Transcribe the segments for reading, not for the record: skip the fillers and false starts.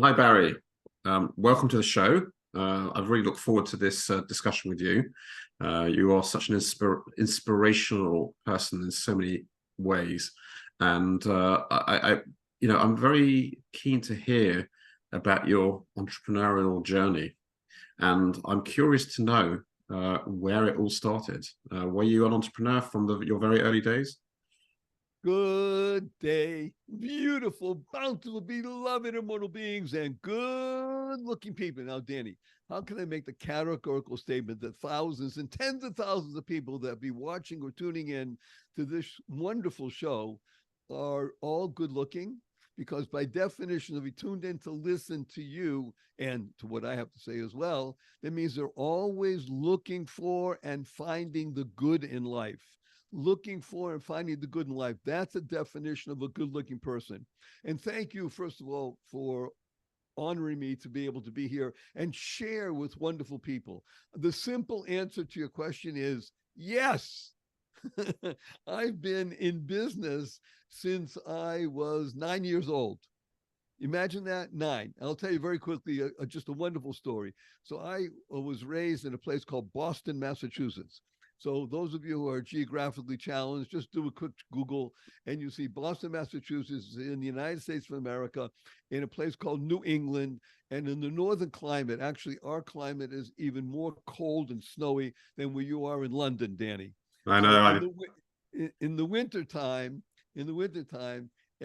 Hi, Barry. Welcome to the show. I've really looked forward to this discussion with you. You are such an inspirational person in so many ways, and I'm very keen to hear about your entrepreneurial journey. And I'm curious to know where it all started. Were you an entrepreneur from your very early days? Good day, beautiful, bountiful, beloved immortal beings, and good looking people. Now, Danny, how can I make the categorical statement that thousands and tens of thousands of people that be watching or tuning in to this wonderful show are all good looking? Because by definition, if we tuned in to listen to you and to what I have to say as well, that means they're always looking for and finding the good in life, looking for and finding the good in life. That's a definition of a good looking person. And thank you, first of all, for honoring me to be able to be here and share with wonderful people. The simple answer to your question is yes. I've been in business since I was 9 years old. Imagine that, nine. I'll tell you very quickly, just a wonderful story. So I was raised in a place called Boston, Massachusetts. So those of you who are geographically challenged, just do a quick Google and you see Boston, Massachusetts in the United States of America, in a place called New England. And in the northern climate, actually, our climate is even more cold and snowy than where you are in London, Danny. I know. So in the winter time,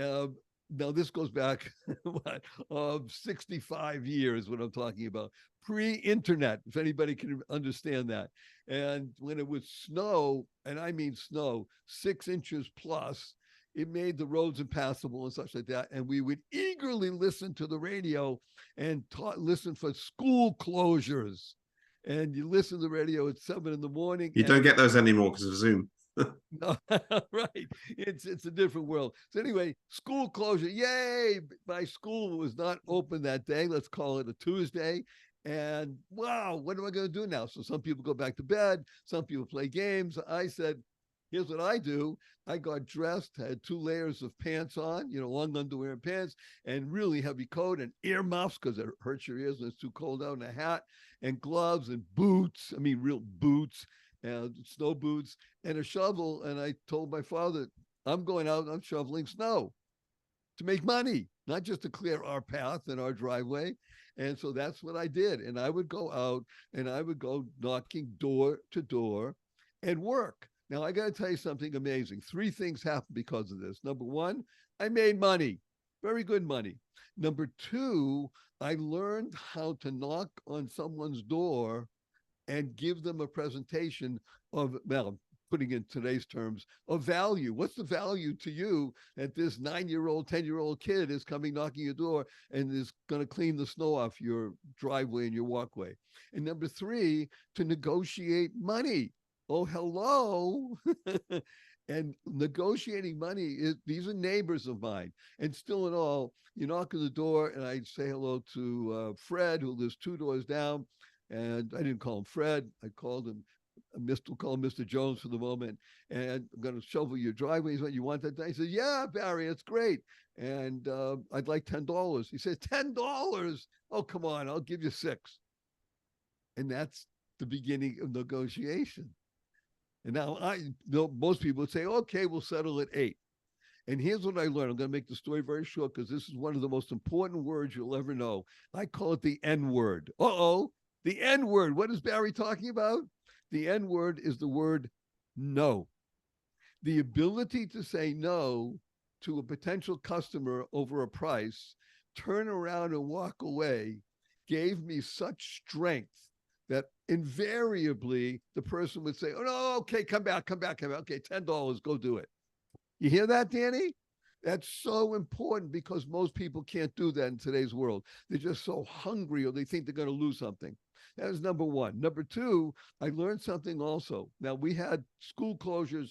uh, now this goes back what, 65 years, what I'm talking about, pre-internet, if anybody can understand that. And when it would snow, and I mean snow, 6 inches plus, it made the roads impassable and such like that. And we would eagerly listen to the radio and listen for school closures. And you listen to the radio at 7 in the morning, You don't and get those anymore because of Zoom. no, right. It's a different world. So anyway, school closure. Yay. My school was not open that day. Let's call it a Tuesday. And wow, what am I going to do now? So some people go back to bed. Some people play games. I said, here's what I do. I got dressed, had 2 layers of pants on, long underwear and pants, and really heavy coat and earmuffs because it hurts your ears when it's too cold out, and a hat and gloves and boots. I mean, real boots and snow boots and a shovel. And I told my father, I'm going out, I'm shoveling snow to make money, not just to clear our path and our driveway. And so that's what I did. And I would go out and I would go knocking door to door and work. Now, I got to tell you something amazing. 3 things happened because of this. Number one, I made money, very good money. Number two, I learned how to knock on someone's door and give them a presentation of, well, putting in today's terms, of value. What's the value to you that this 9-year-old, 10-year-old kid is coming knocking your door and is going to clean the snow off your driveway and your walkway? And number three, to negotiate money. Oh, hello. And negotiating money these are neighbors of mine. And still in all, you knock on the door and I say hello to Fred, who lives 2 doors down. And I didn't call him Fred. I called him we'll call him Mr. Jones for the moment. And I'm going to shovel your driveway. He's like, you want that? He said, yeah, Barry, it's great. And I'd like $10. He said, $10? Oh, come on, I'll give you 6. And that's the beginning of negotiation. And now most people would say, okay, we'll settle at 8. And here's what I learned. I'm going to make the story very short because this is one of the most important words you'll ever know. I call it the N word. Uh-oh, the N word. What is Barry talking about? The N word is the word no. The ability to say no to a potential customer over a price, turn around and walk away, gave me such strength that invariably the person would say, oh, no, okay, come back. Okay, $10, go do it. You hear that, Danny? That's so important because most people can't do that in today's world. They're just so hungry or they think they're going to lose something. That was number one. Number two, I learned something also. Now, we had school closures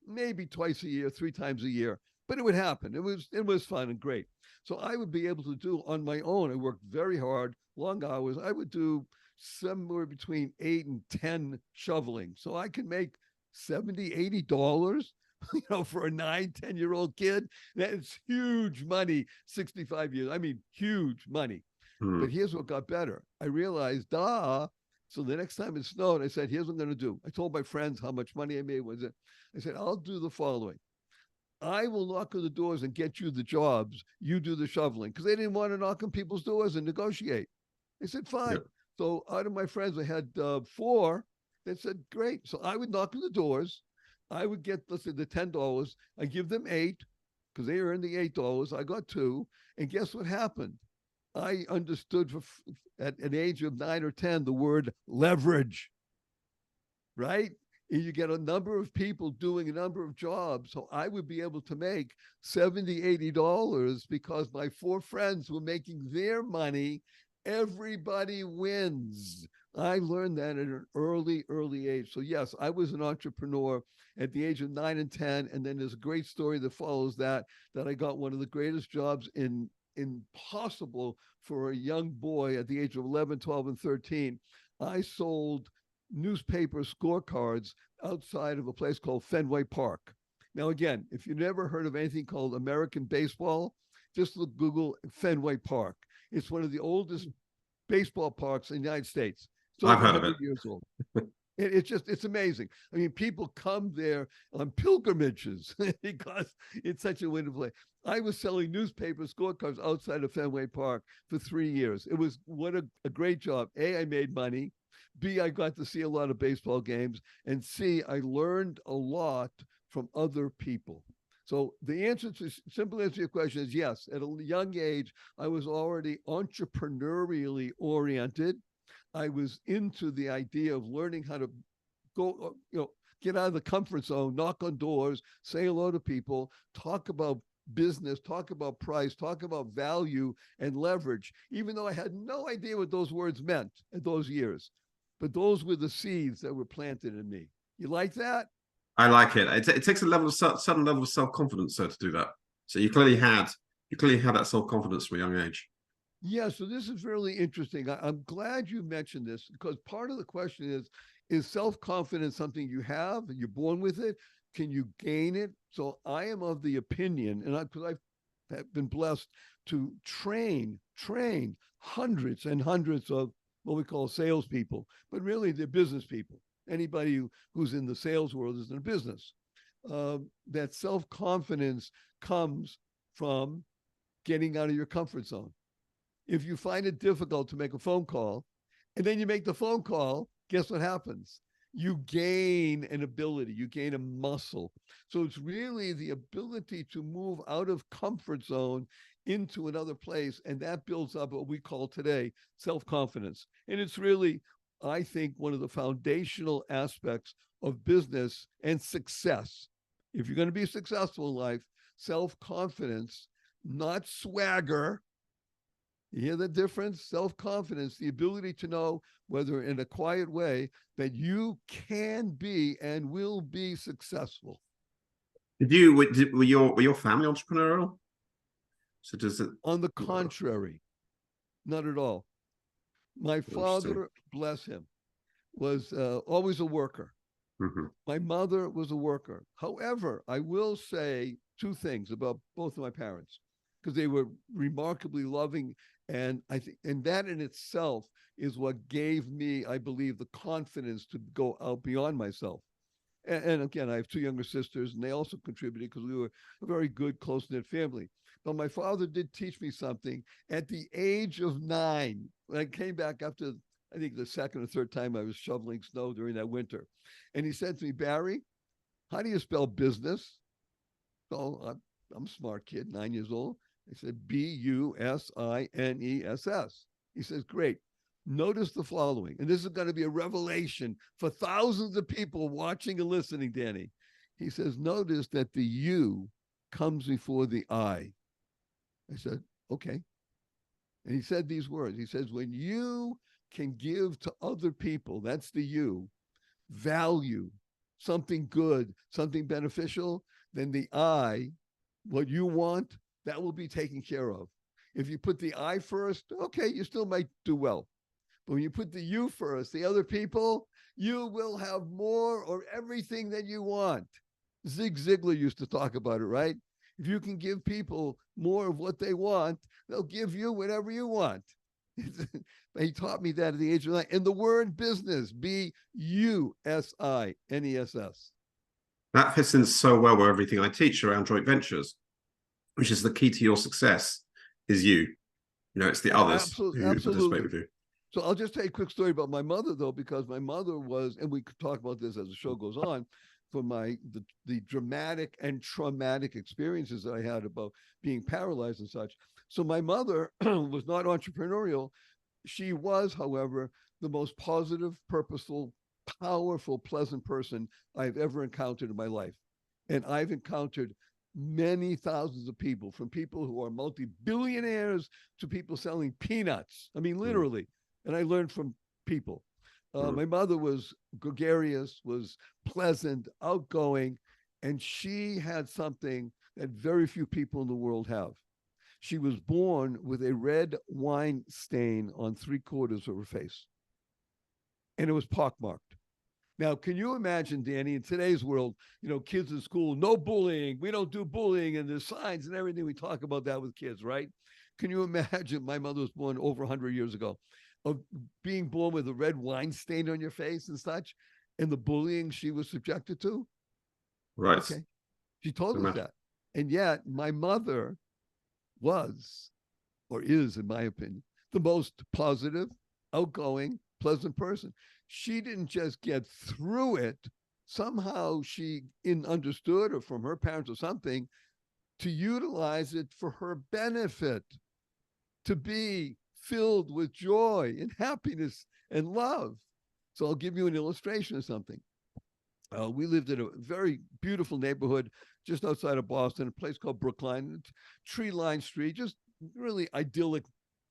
maybe twice a year, 3 times a year, but it would happen. It was fun and great. So I would be able to do on my own. I worked very hard, long hours. I would do somewhere between 8 and 10 shoveling. So I can make $70, $80 for a 9, 10-year-old kid. That's huge money, 65 years. I mean, huge money. But here's what got better. I realized, so the next time it snowed, I said, here's what I'm going to do. I told my friends how much money I made was it. I said, I'll do the following. I will knock on the doors and get you the jobs. You do the shoveling. Because they didn't want to knock on people's doors and negotiate. I said, fine. Yep. So out of my friends, I had 4 that said, great. So I would knock on the doors. I would get, let's say, the $10. I give them 8 because they earned the $8. I got 2. And guess what happened? I understood at an age of 9 or 10 the word leverage, right? And you get a number of people doing a number of jobs. So I would be able to make $70, $80 because my 4 friends were making their money. Everybody wins. I learned that at an early age. So yes, I was an entrepreneur at the age of 9 and 10. And then there's a great story that follows that I got one of the greatest jobs impossible for a young boy at the age of 11, 12, and 13. I sold newspaper scorecards outside of a place called Fenway Park. Now, again, if you never heard of anything called American baseball, just look, Google Fenway Park. It's one of the oldest baseball parks in the United States. It's over I've heard of 100 it. years old. It's amazing. I mean, people come there on pilgrimages because it's such a wonderful place. I was selling newspaper scorecards outside of Fenway Park for 3 years. It was what a great job. A, I made money. B, I got to see a lot of baseball games. And C, I learned a lot from other people. So the answer to simple answer to your question is yes. At a young age, I was already entrepreneurially oriented. I was into the idea of learning how to go, get out of the comfort zone, knock on doors, say hello to people, talk about business, talk about price, talk about value and leverage, even though I had no idea what those words meant at those years. But those were the seeds that were planted in me. You like that? I like it. It takes a level of certain level of self-confidence, to do that. So you clearly had that self-confidence from a young age. Yeah, so this is really interesting. I'm glad you mentioned this because part of the question is self-confidence something you have and you're born with it? Can you gain it? So I am of the opinion, and because I've been blessed to train hundreds and hundreds of what we call salespeople, but really they're business people. Anybody who's in the sales world is in a business. That self-confidence comes from getting out of your comfort zone. If you find it difficult to make a phone call and then you make the phone call, guess what happens? You gain an ability, you gain a muscle. So it's really the ability to move out of comfort zone into another place. And that builds up what we call today self-confidence. And it's really, I think, one of the foundational aspects of business and success. If you're going to be successful in life, self-confidence, not swagger. You hear the difference? Self-confidence, the ability to know, whether in a quiet way, that you can be and will be successful. Were your family entrepreneurial? So does it? On the contrary, not at all. My father, bless him, was always a worker. Mm-hmm. My mother was a worker. However, I will say 2 things about both of my parents because they were remarkably loving. And I think, and that in itself is what gave me, I believe, the confidence to go out beyond myself. And again, I have 2 younger sisters, and they also contributed because we were a very good, close-knit family. But my father did teach me something at the age of 9. When I came back after, I think, the second or third time I was shoveling snow during that winter. And he said to me, Barry, how do you spell business? So I'm a smart kid, 9 years old. I said, Business. He says, great. Notice the following. And this is going to be a revelation for thousands of people watching and listening, Danny. He says, notice that the U comes before the I. I said, okay. And he said these words. He says, when you can give to other people, that's the you, value, something good, something beneficial, then the I, what you want, that will be taken care of. If you put the I first, okay, you still might do well. But when you put the you first, the other people, you will have more or everything that you want. Zig Ziglar used to talk about it, right? If you can give people more of what they want, they'll give you whatever you want. He taught me that at the age of 9. And the word business, business. That fits in so well with everything I teach around joint ventures, which is the key to your success is you. It's the Oh, others absolutely, who participate absolutely. with you. So I'll just tell you a quick story about my mother, though, because my mother was, and we could talk about this as the show goes on, for the dramatic and traumatic experiences that I had about being paralyzed and such. So my mother was not entrepreneurial. She was, however, the most positive, purposeful, powerful, pleasant person I've ever encountered in my life. And I've encountered many thousands of people, from people who are multi-billionaires to people selling peanuts. I mean, literally. And I learned from people. My mother was gregarious, was pleasant, outgoing, and she had something that very few people in the world have. She was born with a red wine stain on 3/4 of her face, and it was pockmarked. Now, can you imagine, Danny, in today's world, kids in school, no bullying, we don't do bullying, and there's signs and everything. We talk about that with kids, right? Can you imagine? My mother was born over 100 years ago, of being born with a red wine stain on your face and such, and the bullying she was subjected to. Right. Okay. She told us that. And yet my mother was, or is, in my opinion, the most positive, outgoing, pleasant person. She didn't just get through it. Somehow she understood, or from her parents or something, to utilize it for her benefit, to be filled with joy and happiness and love. So I'll give you an illustration of something. We lived in a very beautiful neighborhood just outside of Boston, a place called Brookline, tree-lined street, just really idyllic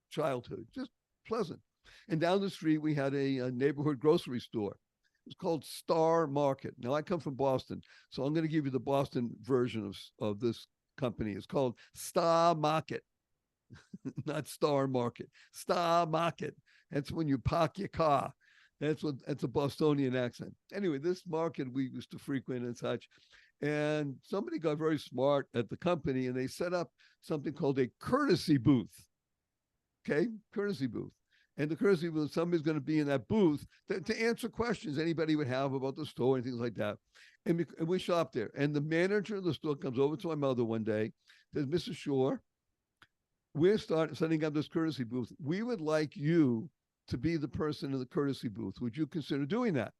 childhood, just pleasant. And down the street, we had a neighborhood grocery store. It was called Star Market. Now, I come from Boston, so I'm going to give you the Boston version of this company. It's called Star Market, not Star Market. Star Market. That's when you park your car. That's a Bostonian accent. Anyway, this market we used to frequent and such. And somebody got very smart at the company, and they set up something called a courtesy booth. Okay, courtesy booth. And the courtesy booth, somebody's going to be in that booth to answer questions anybody would have about the store and things like that. And we shop there. And the manager of the store comes over to my mother one day, says, Mrs. Shore, we're setting up this courtesy booth. We would like you to be the person in the courtesy booth. Would you consider doing that?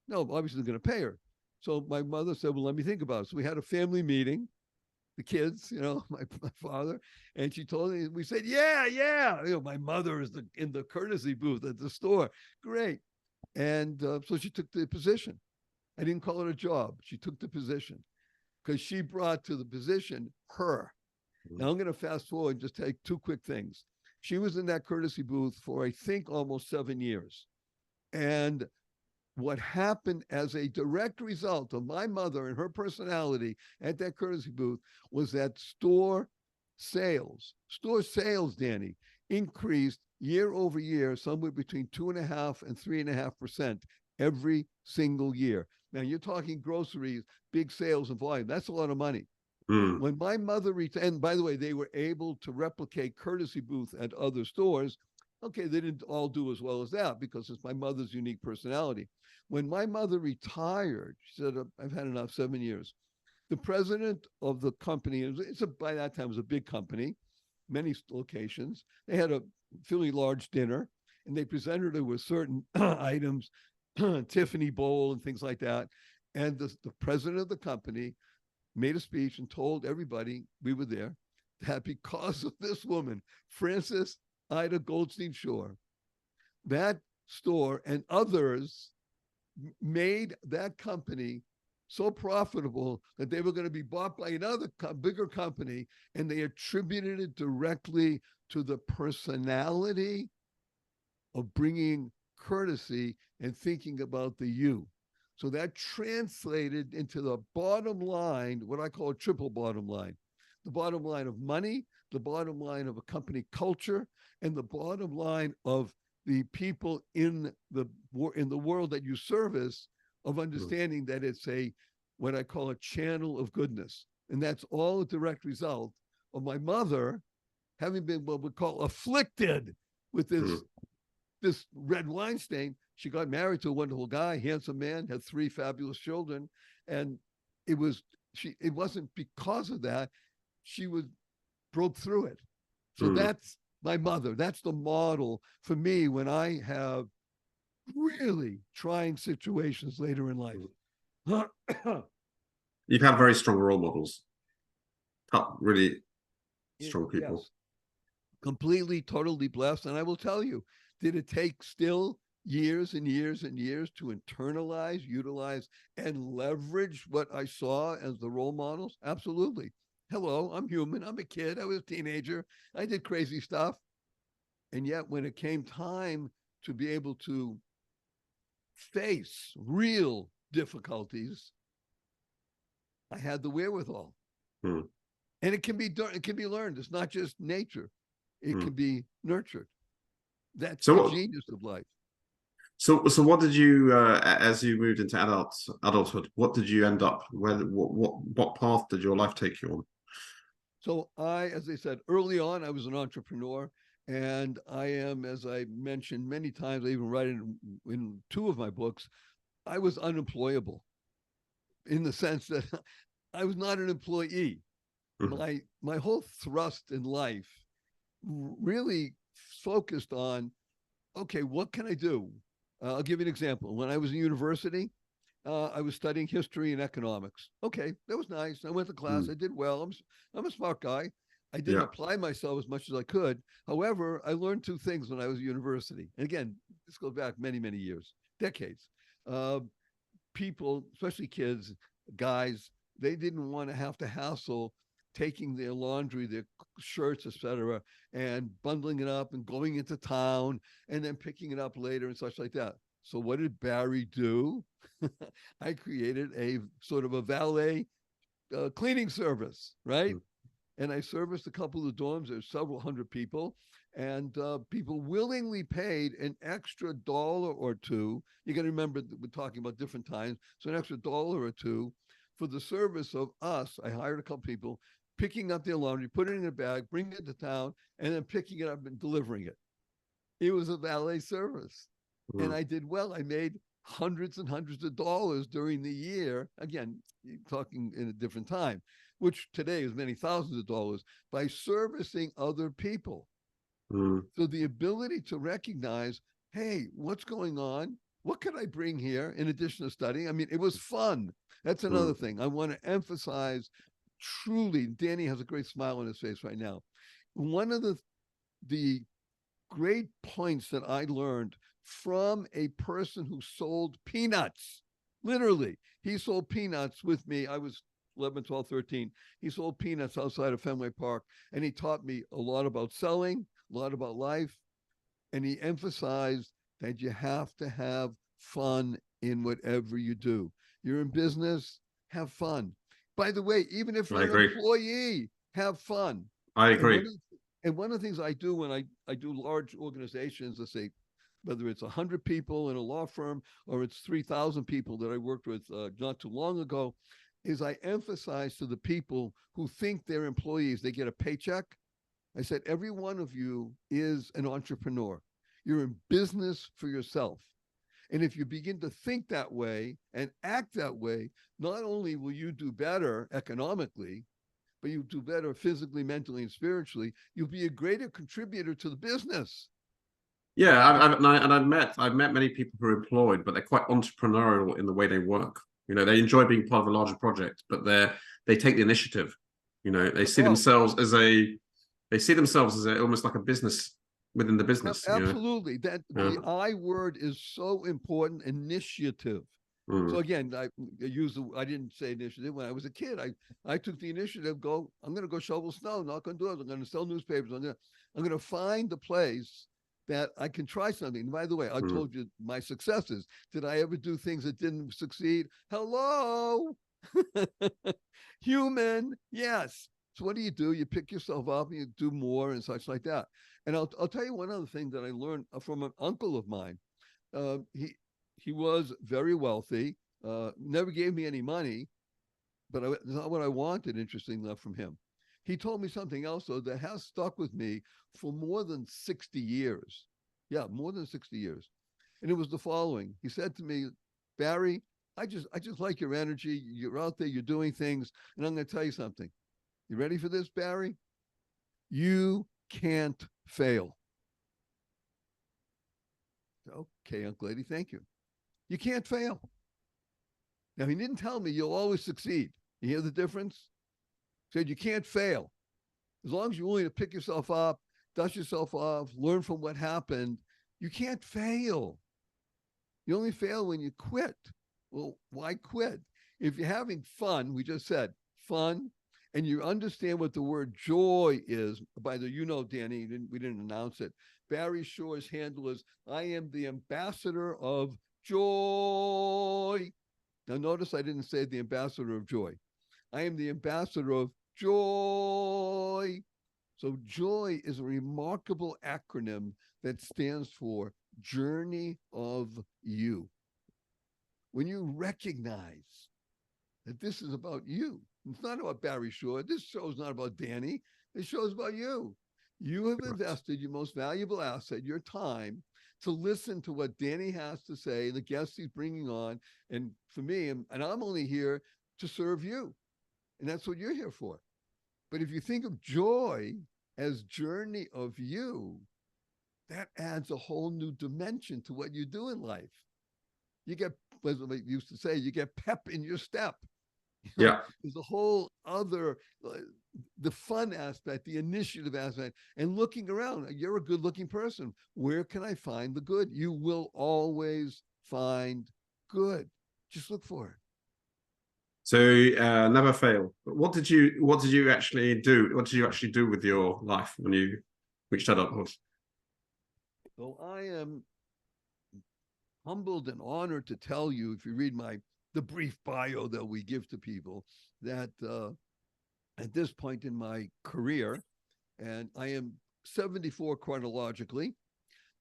No, obviously they're going to pay her. So my mother said, well, let me think about it. So we had a family meeting, the kids, my father, and she told me, we said, yeah. My mother is in the courtesy booth at the store. Great. And so she took the position. I didn't call it a job. She took the position because she brought to the position her. Now I'm going to fast forward and just take two quick things. She was in that courtesy booth for, I think, almost 7 years. And what happened as a direct result of my mother and her personality at that courtesy booth was that store sales, Danny, increased year over year, somewhere between 2.5% and 3.5% every single year. Now you're talking groceries, big sales and volume. That's a lot of money. When my mother and by the way, they were able to replicate courtesy booth at other stores. Okay, they didn't all do as well as that because it's my mother's unique personality. When my mother retired, she said, I've had enough, 7 years. The president of the company, by that time it was a big company, many locations. They had a fairly large dinner, and they presented her with certain items, Tiffany bowl and things like that. And the president of the company made a speech and told everybody, we were there, that because of this woman, Frances Ida Goldstein Shore, that store and others made that company so profitable that they were going to be bought by another bigger company, and they attributed it directly to the personality of bringing courtesy and thinking about the you. So that translated into the bottom line, what I call a triple bottom line. The bottom line of money, the bottom line of a company culture, and the bottom line of the people in the world that you service, of understanding that it's what I call a channel of goodness. And that's all a direct result of my mother having been what we call afflicted with this red wine stain. She got married to a wonderful guy, handsome man, had 3 fabulous children. And it wasn't because of that. She broke through it. So that's my mother. That's the model for me when I have really trying situations later in life. You've had very strong role models, really strong people. Yes. Completely, totally blessed. And I will tell you, did it take still years and years and years to internalize, utilize, and leverage what I saw as the role models? Absolutely. Hello, I'm human. I'm a kid. I was a teenager. I did crazy stuff. And yet when it came time to be able to face real difficulties, I had the wherewithal. And it can be done. It can be learned. It's not just nature. It can be nurtured. That's the genius of life. So what did you, as you moved into adulthood, what did you end up, what path did your life take you on? So as I said, early on, I was an entrepreneur, and I am, as I mentioned many times, I even write it in 2 of my books, I was unemployable in the sense that I was not an employee. My whole thrust in life really focused on, okay, what can I do? I'll give you an example. When I was in university, I was studying history and economics. Okay, that was nice. I went to class. I did well. I'm a smart guy. I didn't apply myself as much as I could. However, I learned 2 things when I was at university. And again, this goes back many, many years, decades. People, especially kids, guys, they didn't want to have to hassle taking their laundry, their shirts, etc., and bundling it up and going into town and then picking it up later and such like that. So what did Barry do? I created a sort of a valet cleaning service, right? And I serviced a couple of dorms. There's several hundred people, and people willingly paid an extra $1 or 2. You got to remember that we're talking about different times. So an extra $1 or 2 for the service of us. I hired a couple people, picking up their laundry, putting it in a bag, bringing it to town, and then picking it up and delivering it. It was a valet service. And I did well. I made hundreds and hundreds of dollars during the year. Again, talking in a different time, which today is many thousands of dollars, by servicing other people. So the ability to recognize, hey, what's going on? What could I bring here in addition to studying? I mean, it was fun. That's another thing. I want to emphasize truly, Danny has a great smile on his face right now. One of the great points that I learned from a person who sold peanuts, literally, he sold peanuts with me. I was 11, 12, 13. He sold peanuts outside of Fenway Park, and he taught me a lot about selling, a lot about life. And he emphasized that you have to have fun in whatever you do. You're in business, have fun. By the way, even if you're an employee, have fun. I agree. And one of the things I do when I do large organizations, let's say, whether it's 100 people in a law firm or it's 3,000 people that I worked with not too long ago, is I emphasize to the people who think they're employees, they get a paycheck. I said, every one of you is an entrepreneur. You're in business for yourself. And if you begin to think that way and act that way, not only will you do better economically, but you do better physically, mentally, and spiritually. You'll be a greater contributor to the business. Yeah, I've met many people who are employed, but they're quite entrepreneurial in the way they work. You know, they enjoy being part of a larger project, but they take the initiative. You know, they see themselves as almost like a business within the business. Absolutely. That the I word is so important. Initiative. So again, I didn't say initiative. When I was a kid, I took the initiative, I'm going to go shovel snow, knock on doors. I'm going to sell newspapers. I'm going to find the place that I can try something. And by the way, I told you my successes. Did I ever do things that didn't succeed? Hello, human. Yes. So what do? You pick yourself up and you do more and such like that. And I'll tell you one other thing that I learned from an uncle of mine. He was very wealthy, never gave me any money, but it's not what I wanted, interestingly enough, from him. He told me something else, though, that has stuck with me for more than 60 years. Yeah, more than 60 years. And it was the following. He said to me, Barry, I just like your energy. You're out there, you're doing things. And I'm going to tell you something. You ready for this, Barry? You can't fail. Okay, Uncle Eddie, thank you. You can't fail. Now, he didn't tell me you'll always succeed. You hear the difference? He said you can't fail. As long as you're willing to pick yourself up, dust yourself off, learn from what happened, you can't fail. You only fail when you quit. Well, why quit? If you're having fun, we just said fun, and you understand what the word joy is, by the, you know, Danny, we didn't announce it. Barry Shore's handle is, I am the ambassador of joy. Now, notice I didn't say the ambassador of joy. I am the ambassador of joy. So joy is a remarkable acronym that stands for Journey of You. When you recognize that this is about you, it's not about Barry Shore. This show is not about Danny. This show is about you. You have invested your most valuable asset, your time, to listen to what Danny has to say, the guests he's bringing on. And for me, and I'm only here to serve you. And that's what you're here for. But if you think of joy as journey of you, that adds a whole new dimension to what you do in life. You get, as I used to say, you get pep in your step. You know, Yeah. there's a whole other, the fun aspect, the initiative aspect, and looking around. You're a good looking person. Where can I find the good? You will always find good. Just look for it. So never fail. But what did you actually do? What did you actually do with your life when you reached adulthood? So I am humbled and honored to tell you, if you read the brief bio that we give to people, that at this point in my career, and I am 74 chronologically,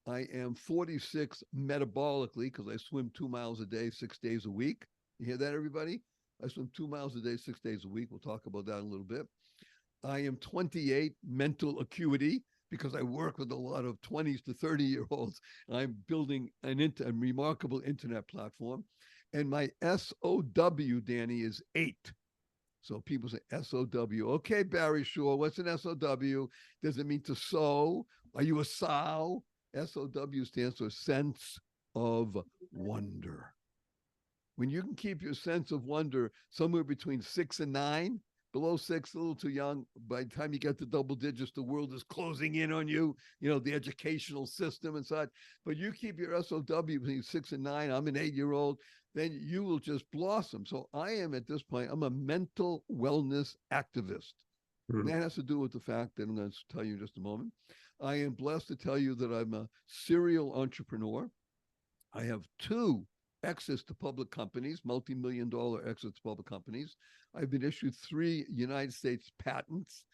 I am 46 metabolically, because I swim 2 miles a day, 6 days a week. You hear that, everybody? I swim 2 miles a day, 6 days a week. We'll talk about that in a little bit. I am 28 mental acuity, because I work with a lot of 20s to 30-year-olds. I'm building a remarkable internet platform. And my SOW, Danny, is 8. So people say SOW. Okay, Barry Shore, what's an SOW? Does it mean to sow? Are you a sow? SOW stands for sense of wonder. When you can keep your sense of wonder somewhere between 6 and 9, below 6, a little too young. By the time you get to double digits, the world is closing in on you, you know, the educational system and such. But you keep your SOW between 6 and 9, I'm an 8-year-old, then you will just blossom. So I am, at this point, I'm a mental wellness activist. And that has to do with the fact that I'm going to tell you in just a moment. I am blessed to tell you that I'm a serial entrepreneur. I have 2 exits to public companies, multi-million-dollar exits to public companies. I've been issued 3 United States patents.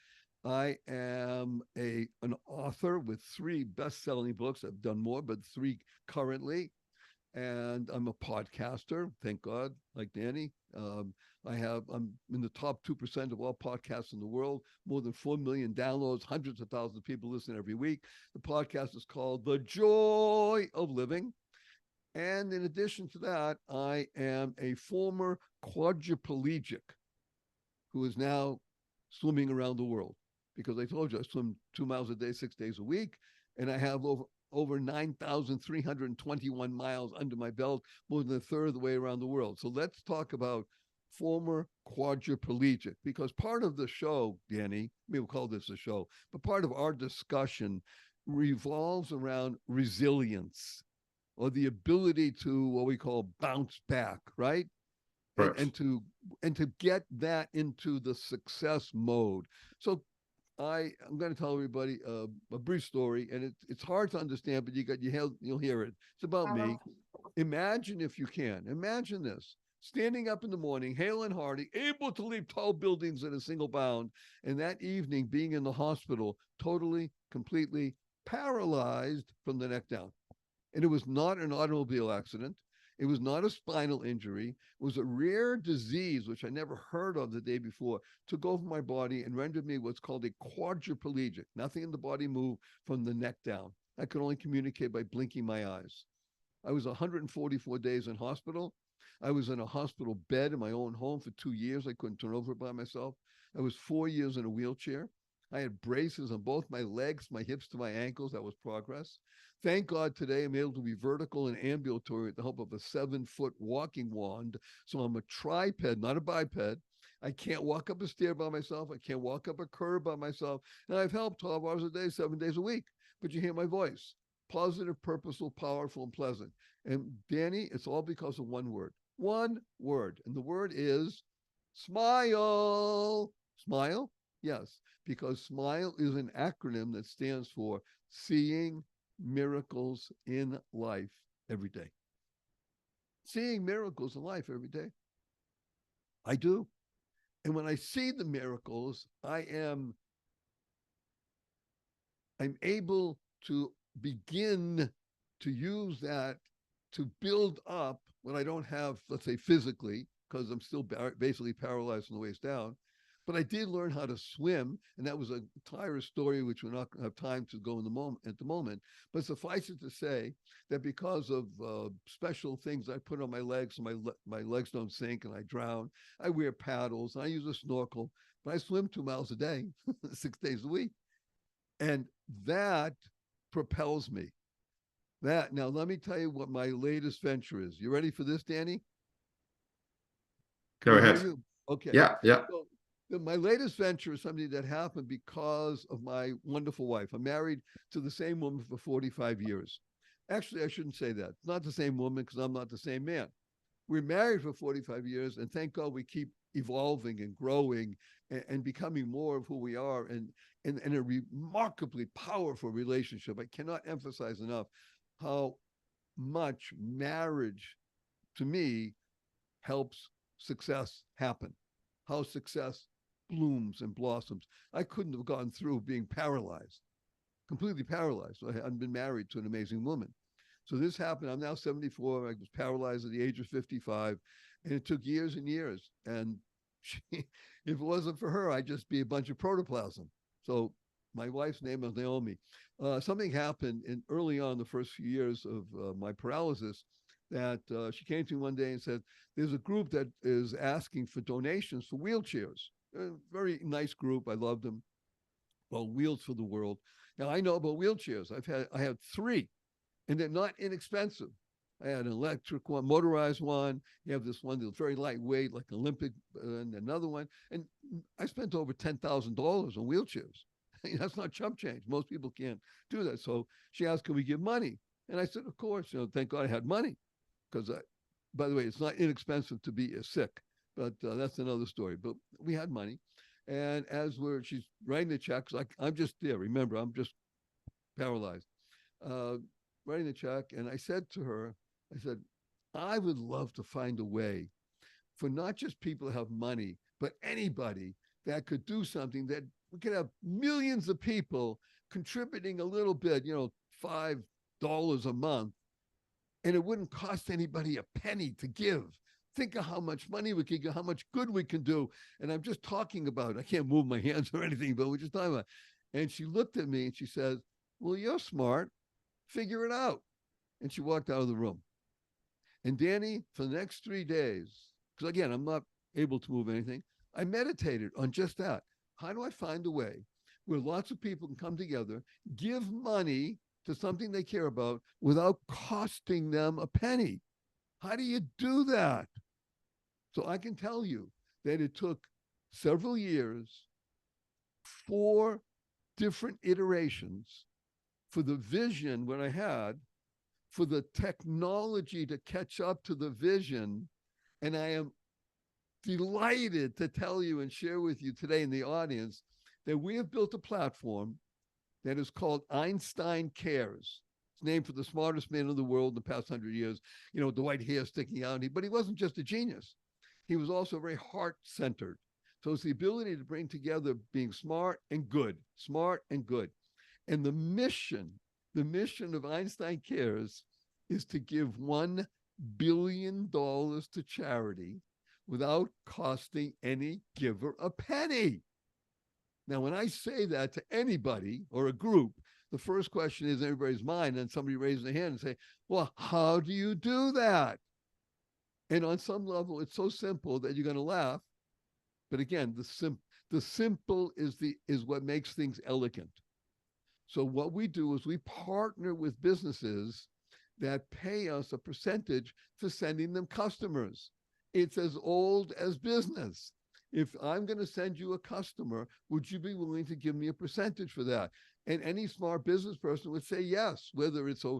I am an author with 3 best-selling books. I've done more, but 3 currently. And I'm a podcaster, thank God, like Danny. I'm in the top 2% of all podcasts in the world, more than 4 million downloads, hundreds of thousands of people listen every week. The podcast is called The Joy of Living. And in addition to that, I am a former quadriplegic who is now swimming around the world, because I told you I swim 2 miles a day, 6 days a week, and I have over 9,321 miles under my belt, more than a third of the way around the world. So let's talk about former quadriplegic, because part of the show, Danny, we'll call this a show, but part of our discussion revolves around resilience, or the ability to what we call bounce back, right? And to get that into the success mode. So I'm going to tell everybody a brief story, and it's hard to understand, but you'll hear it. It's about me. Imagine, if you can, imagine this: standing up in the morning, hale and hearty, able to leap tall buildings in a single bound, and that evening being in the hospital, totally, completely paralyzed from the neck down. And it was not an automobile accident. It was not a spinal injury. It was a rare disease, which I never heard of the day before, took over my body and rendered me what's called a quadriplegic. Nothing in the body moved from the neck down. I could only communicate by blinking my eyes. I was 144 days in hospital. I was in a hospital bed in my own home for 2 years. I couldn't turn over by myself. I was 4 years in a wheelchair. I had braces on both my legs, my hips to my ankles. That was progress. Thank God today I'm able to be vertical and ambulatory with the help of a 7-foot walking wand. So I'm a triped, not a biped. I can't walk up a stair by myself. I can't walk up a curb by myself. And I've helped 12 hours a day, 7 days a week. But you hear my voice. Positive, purposeful, powerful, and pleasant. And Danny, it's all because of one word. One word. And the word is smile. Smile? Yes, because SMILE is an acronym that stands for Seeing Miracles in Life Every Day. Seeing miracles in life every day. I do. And when I see the miracles, I'm able to begin to use that to build up what I don't have, let's say physically, because I'm still basically paralyzed from the waist down. But I did learn how to swim, and that was a entire story which we're not going to have time to go in at the moment. But suffice it to say that because of special things I put on my legs, so my legs don't sink and I drown, I wear paddles, and I use a snorkel, but I swim 2 miles a day, 6 days a week. And that propels me. Now, let me tell you what my latest venture is. You ready for this, Danny? Go ahead. Okay. Yeah. So, my latest venture is something that happened because of my wonderful wife. I'm married to the same woman for 45 years. Actually, I shouldn't say that. It's not the same woman because I'm not the same man. We're married for 45 years, and thank God we keep evolving and growing and becoming more of who we are, and a remarkably powerful relationship. I cannot emphasize enough how much marriage, to me, helps success happen, how success blooms and blossoms. I couldn't have gone through being paralyzed, completely paralyzed. I hadn't been married to an amazing woman. So this happened. I'm now 74. I was paralyzed at the age of 55, and it took years and years. And if it wasn't for her, I'd just be a bunch of protoplasm. So my wife's name is Naomi. Something happened early on the first few years of my paralysis that she came to me one day and said, there's a group that is asking for donations for wheelchairs. A very nice group. I love them. Well, Wheels for the World. Now, I know about wheelchairs. I had 3, and they're not inexpensive. I had an electric one, motorized one. You have this one that's very lightweight, like Olympic, and another one. And I spent over $10,000 on wheelchairs. That's not chump change. Most people can't do that. So she asked, can we give money? And I said, of course. Thank God I had money. Because, by the way, it's not inexpensive to be sick, but that's another story. But we had money. And as she's writing the checks, I'm just there. Remember, I'm just paralyzed. Writing the check. And I said to her, I would love to find a way for not just people to have money, but anybody that could do something that we could have millions of people contributing a little bit, $5 a month. And it wouldn't cost anybody a penny to give. Think of how much money we could get, how much good we can do. And I'm just talking about it. I can't move my hands or anything, but we're just talking about it. And she looked at me and she says, well, you're smart. Figure it out. And she walked out of the room. And Danny, for the next 3 days, because again, I'm not able to move anything, I meditated on just that. How do I find a way where lots of people can come together, give money to something they care about without costing them a penny? How do you do that? So I can tell you that it took several years, 4 different iterations for the vision what I had, for the technology to catch up to the vision. And I am delighted to tell you and share with you today in the audience that we have built a platform that is called Einstein Cares. It's named for the smartest man in the world in the past 100 years, the white hair sticking out. But he wasn't just a genius. He was also very heart-centered. So it's the ability to bring together being smart and good, smart and good. And the mission of Einstein Cares is to give $1 billion to charity without costing any giver a penny. Now, when I say that to anybody or a group, the first question is in everybody's mind, and somebody raises their hand and say, well, how do you do that? And on some level, it's so simple that you're going to laugh. But again, the simple is what makes things elegant. So what we do is we partner with businesses that pay us a percentage for sending them customers. It's as old as business. If I'm going to send you a customer, would you be willing to give me a percentage for that? And any smart business person would say yes, whether it's a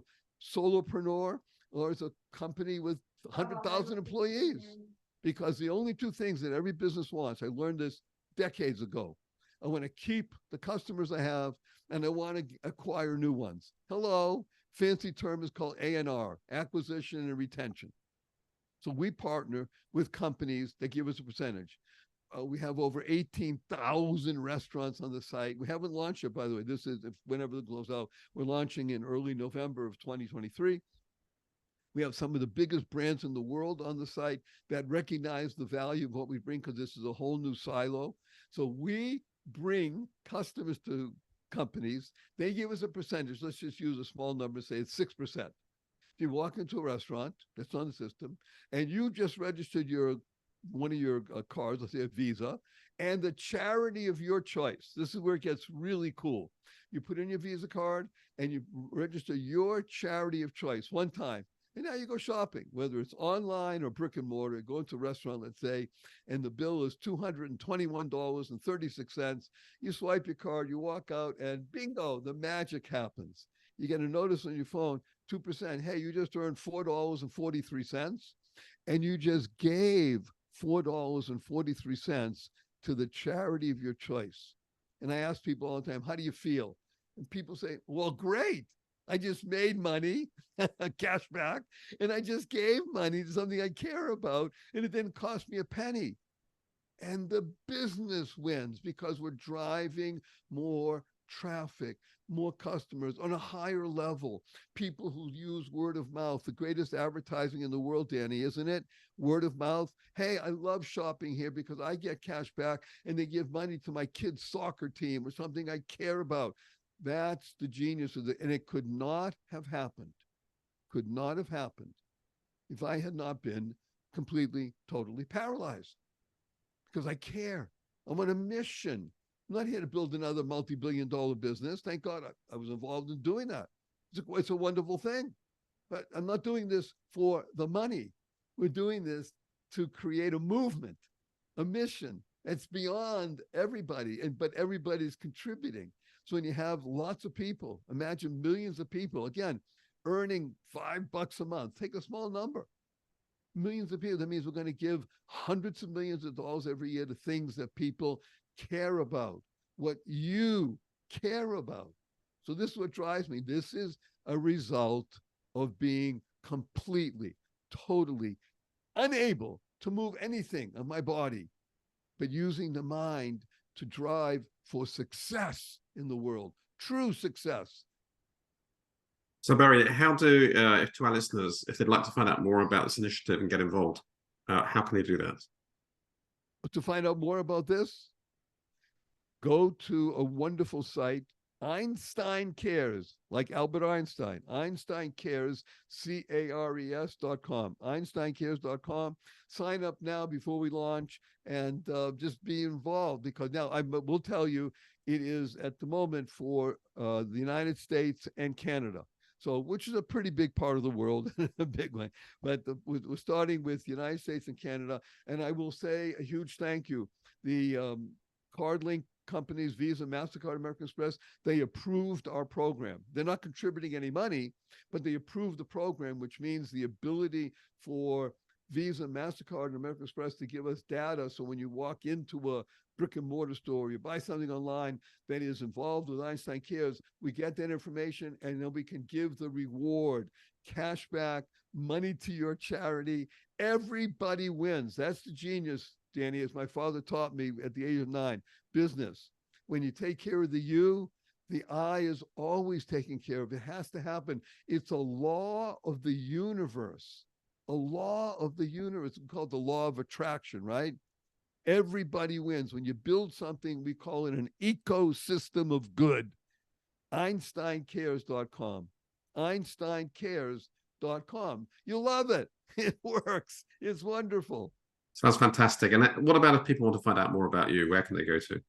solopreneur or it's a company with 100,000 employees. Because the only two things that every business wants, I learned this decades ago. I want to keep the customers I have, and I want to acquire new ones. Hello, fancy term is called A&R, acquisition and retention. So we partner with companies that give us a percentage. We have over 18,000 restaurants on the site. We haven't launched it, by the way. This is whenever it goes out. We're launching in early November of 2023. We have some of the biggest brands in the world on the site that recognize the value of what we bring, because this is a whole new silo. So we bring customers to companies. They give us a percentage. Let's just use a small number, say it's 6%. If you walk into a restaurant that's on the system and you just registered one of your cards, let's say a Visa, and the charity of your choice. This is where it gets really cool. You put in your Visa card and you register your charity of choice one time. And now you go shopping, whether it's online or brick and mortar, go into a restaurant, let's say, and the bill is $221.36. You swipe your card, you walk out, and bingo, the magic happens. You get a notice on your phone, 2%. Hey, you just earned $4.43, and you just gave $4.43 to the charity of your choice. And I ask people all the time, how do you feel? And people say, well, great. I just made money, cash back, and I just gave money to something I care about, and it didn't cost me a penny. And the business wins because we're driving more traffic, more customers on a higher level. People who use word of mouth, the greatest advertising in the world, Danny, isn't it? Word of mouth. Hey, I love shopping here because I get cash back and they give money to my kid's soccer team or something I care about. That's the genius of it. And it could not have happened if I had not been completely, totally paralyzed, because I care. I'm on a mission. I'm not here to build another multi-billion-dollar business. Thank God I was involved in doing that. It's a wonderful thing. But I'm not doing this for the money. We're doing this to create a movement, a mission that's beyond everybody, but everybody's contributing. So when you have lots of people, imagine millions of people, again, earning $5 a month, take a small number, millions of people. That means we're going to give hundreds of millions of dollars every year to things that people care about, what you care about. So this is what drives me. This is a result of being completely, totally unable to move anything of my body, but using the mind to drive for success in the world, true success. So Barry, how do, to our listeners, if they'd like to find out more about this initiative and get involved, how can they do that? To find out more about this, go to a wonderful site, Einstein Cares, like Albert Einstein, Einstein Cares, CARES.com, EinsteinCares.com. Sign up now before we launch and just be involved, because now I will tell you it is at the moment for the United States and Canada. So, which is a pretty big part of the world, a big one. But we're starting with the United States and Canada. And I will say a huge thank you. The card link companies, Visa, MasterCard, American Express, they approved our program. They're not contributing any money, but they approved the program, which means the ability for Visa, MasterCard, and American Express to give us data. So when you walk into a brick and mortar store, you buy something online that is involved with Einstein Cares, we get that information and then we can give the reward, cash back, money to your charity. Everybody wins. That's the genius, Danny, as my father taught me at the age of 9, business. When you take care of the you, the I is always taken care of. It has to happen. It's a law of the universe. a law of the universe called the law of attraction, right? Everybody wins. When you build something, we call it an ecosystem of good. EinsteinCares.com. EinsteinCares.com. You'll love it. It works. It's wonderful. Sounds fantastic. And what about if people want to find out more about you? Where can they go to?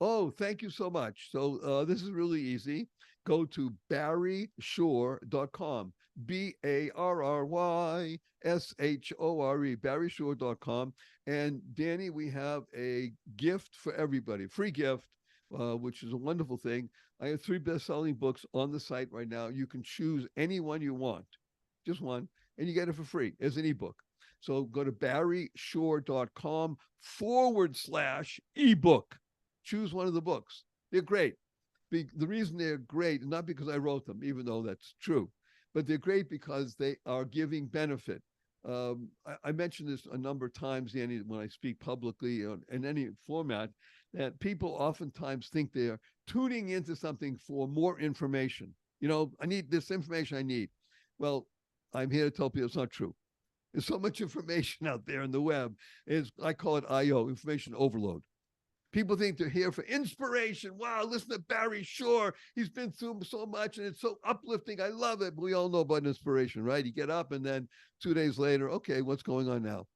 Oh, thank you so much. So this is really easy. Go to barryshore.com. BARRYSHORE, barryshore.com. And Danny, we have a gift for everybody, free gift, which is a wonderful thing. I have 3 best-selling books on the site right now. You can choose any one you want, just one, and you get it for free as an ebook. So go to barryshore.com/ebook. Choose one of the books. They're great. The reason they're great, not because I wrote them, even though that's true, but they're great because they are giving benefit. I mentioned this a number of times, Danny, when I speak publicly in any format, that people oftentimes think they're tuning into something for more information. You know, I need this information I need. Well, I'm here to tell people it's not true. There's so much information out there in the web. I call it IO, information overload. People think they're here for inspiration. Wow, listen to Barry Shore. He's been through so much and it's so uplifting. I love it. But we all know about inspiration, right? You get up and then 2 days later, okay, what's going on now?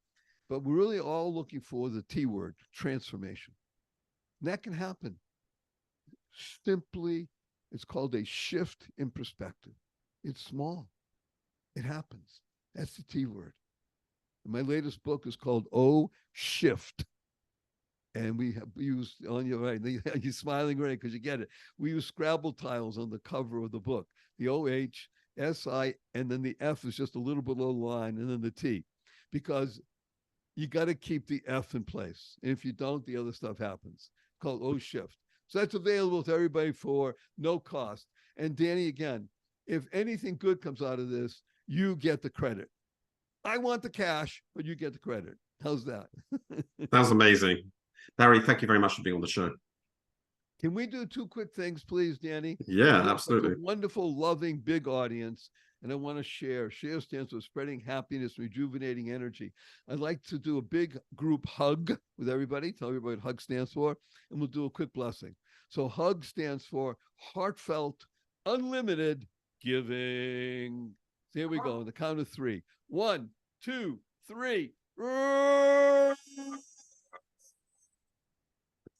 But we're really all looking for the T word, transformation. And that can happen. Simply, it's called a shift in perspective. It's small. It happens. That's the T word. And my latest book is called Oh Shift. And we have used on your right. You're smiling right because you get it. We use Scrabble tiles on the cover of the book. The OH, SI, and then the F is just a little below the line, and then the T, because you got to keep the F in place. And if you don't, the other stuff happens. Called O Shift. So that's available to everybody for no cost. And Danny, again, if anything good comes out of this, you get the credit. I want the cash, but you get the credit. How's that? Sounds amazing. Barry, thank you very much for being on the show. Can we do 2 quick things, please, Danny? Yeah, absolutely. A wonderful, loving, big audience, and I want to share. Share stands for spreading happiness, rejuvenating energy. I'd like to do a big group hug with everybody. Tell everybody what hug stands for, and we'll do a quick blessing. So hug stands for heartfelt, unlimited giving. So here we go. On the count of 3. 1, 2, 3.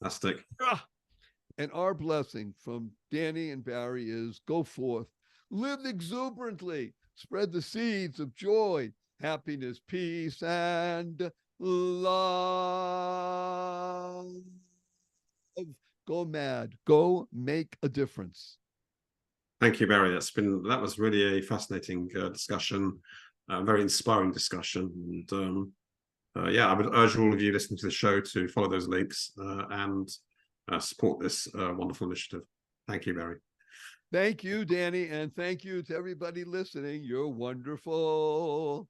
Fantastic. And our blessing from Danny and Barry is go forth, live exuberantly, spread the seeds of joy, happiness, peace, and love. Go mad, go make a difference. Thank you, Barry. That was really a fascinating discussion, very inspiring discussion. And yeah, I would urge all of you listening to the show to follow those links and support this wonderful initiative. Thank you, Barry. Thank you, Danny, and thank you to everybody listening. You're wonderful.